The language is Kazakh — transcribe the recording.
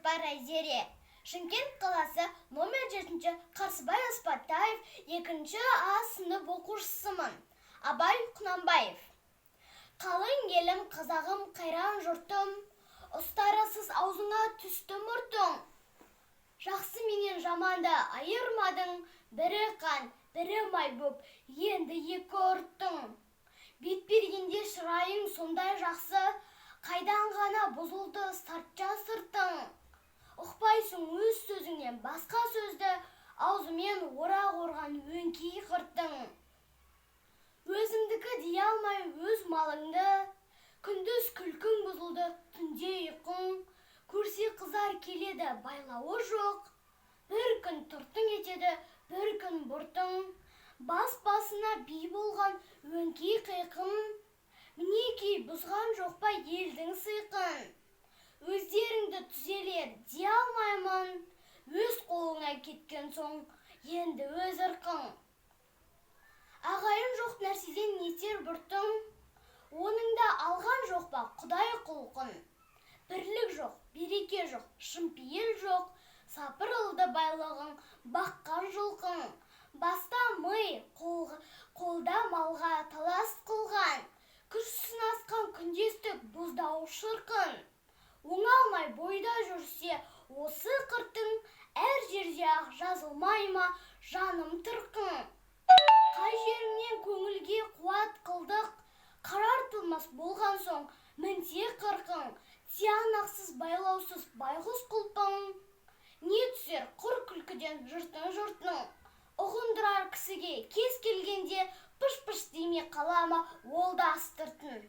жұртбай Айзере. Шымкент қаласы номер 7 Қарсыбай Аспатаев 2 А сынып оқушысымын. Абай Құнанбаев. Қалың елім, қазағым, қайран жұртым, ұстарасыз аузыңа түсті мұртың. Жақсы менен жаманды айырмадың, бірі қан, бірі май боп, енді екі ұрттың. Бет бергенде шырайың сондай жақсы, қайдан ғана бұзылды сартша сыртың. Ұқпайсың өз сөзіңнен басқа сөзді, аузымен орақ орған өңкей қырттың. Өзіңдікі дей алмай өз малыңды, күндіз күлкің бұзылды, түнде ұйқың. Көрсе қызар келеді, байлауы жоқ. Бір күн тұртың етеді, бір күн бұртың. Бас-басына би болған өңкей қиқым. Мінекей бұзған жоқ па елдің сыйқын. Өздеріңді түзелер дей алмаймын, өз қолыңа кеткен соң, енді өз ырқың. Ағайын жоқ нәрседен нетер бұртың, оныңда алған жоқ па Құдай құлқын. Бірлік жоқ, береке жоқ, шынпейіл жоқ, сапырылды байлығың, баққан жылқың. Баста мый, қолда малға талас қылған, күш сынасқан күндестік бұздау шырқын. Оңалмай бойда жүрсе осы қыртың, әр жерде ақ жазылмай ма жаным тырқың. Қай жеріңнен көңілге қуат қылдық, қарартылмас болған соң мінсе қырқың. Тиянақсыз байлаусыз байғұс құлпың. Не түсер құр күлкіден жұртың. Ұғындырар кісіге кез келгенде пыш-пыш демей қала ма ол да астыртын.